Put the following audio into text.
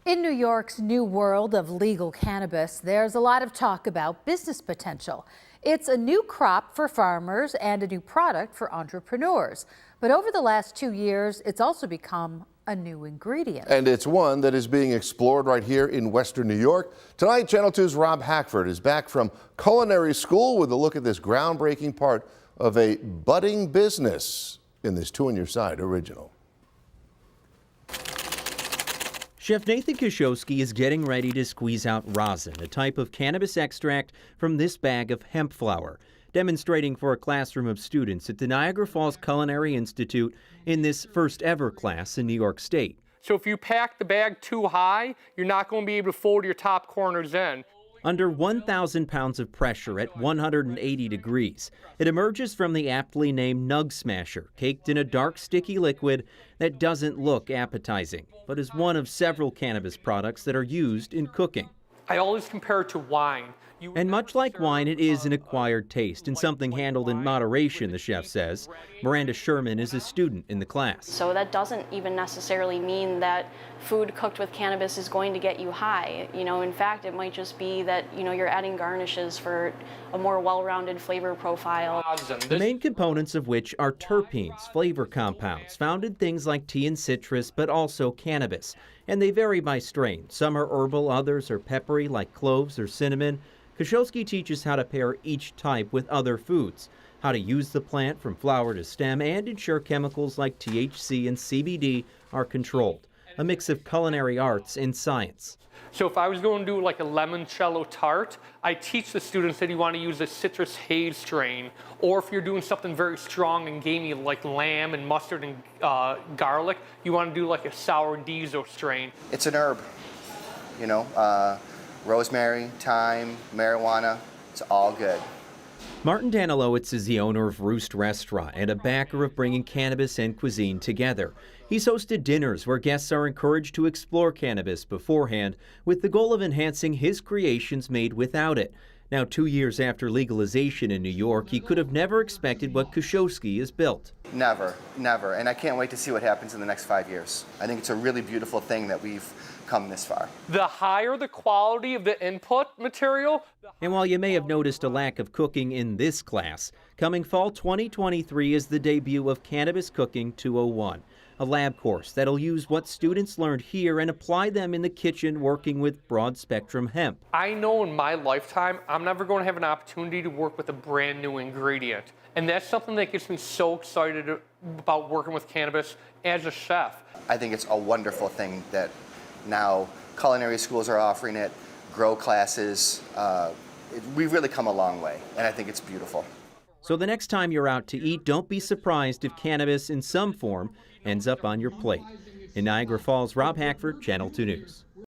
In New York's new world of legal cannabis, there's a lot of talk about business potential. It's a new crop for farmers and a new product for entrepreneurs. But over the last 2 years, it's also become a new ingredient. And it's one that is being explored right here in Western New York. Tonight, Channel 2's Rob Hackford is back from culinary school with a look at this groundbreaking part of a budding business in this Two on Your Side original. Chef Nathan Kashowski is getting ready to squeeze out rosin, a type of cannabis extract from this bag of hemp flower, demonstrating for a classroom of students at the Niagara Falls Culinary Institute in this first ever class in New York State. So if you pack the bag too high, you're not going to be able to fold your top corners in. Under 1,000 pounds of pressure at 180 degrees, it emerges from the aptly named Nug Smasher, caked in a dark, sticky liquid that doesn't look appetizing, but is one of several cannabis products that are used in cooking. I always compare it to wine. And much like wine, it is an acquired taste and something handled in moderation, the chef says. Miranda Sherman is a student in the class. So that doesn't even necessarily mean that food cooked with cannabis is going to get you high. In fact, it might just be that, you're adding garnishes for a more well-rounded flavor profile. The main components of which are terpenes, flavor compounds, found in things like tea and citrus, but also cannabis. And they vary by strain. Some are herbal, others are peppery, like cloves or cinnamon. Kashowski teaches how to pair each type with other foods, how to use the plant from flower to stem, and ensure chemicals like THC and CBD are controlled. A mix of culinary arts and science. So if I was going to do like a limoncello tart, I teach the students that you want to use a citrus haze strain, or if you're doing something very strong and gamey like lamb and mustard and garlic, you want to do like a sour diesel strain. It's an herb, rosemary, thyme, marijuana, it's all good. Martin Danilowitz is the owner of Roost Restaurant and a backer of bringing cannabis and cuisine together. He's hosted dinners where guests are encouraged to explore cannabis beforehand with the goal of enhancing his creations made without it. Now, 2 years after legalization in New York, he could have never expected what Kashowski has built. Never, never. And I can't wait to see what happens in the next 5 years. I think it's a really beautiful thing that we've come this far. The higher the quality of the input material. And while you may have noticed a lack of cooking in this class, coming fall 2023 is the debut of Cannabis Cooking 201, a lab course that'll use what students learned here and apply them in the kitchen working with broad-spectrum hemp. I know in my lifetime, I'm never going to have an opportunity to work with a brand new ingredient. And that's something that gets me so excited about working with cannabis as a chef. I think it's a wonderful thing that now culinary schools are offering it, grow classes. We've really come a long way, and I think it's beautiful. So the next time you're out to eat, don't be surprised if cannabis in some form ends up on your plate. In Niagara Falls, Rob Hackford, Channel 2 News.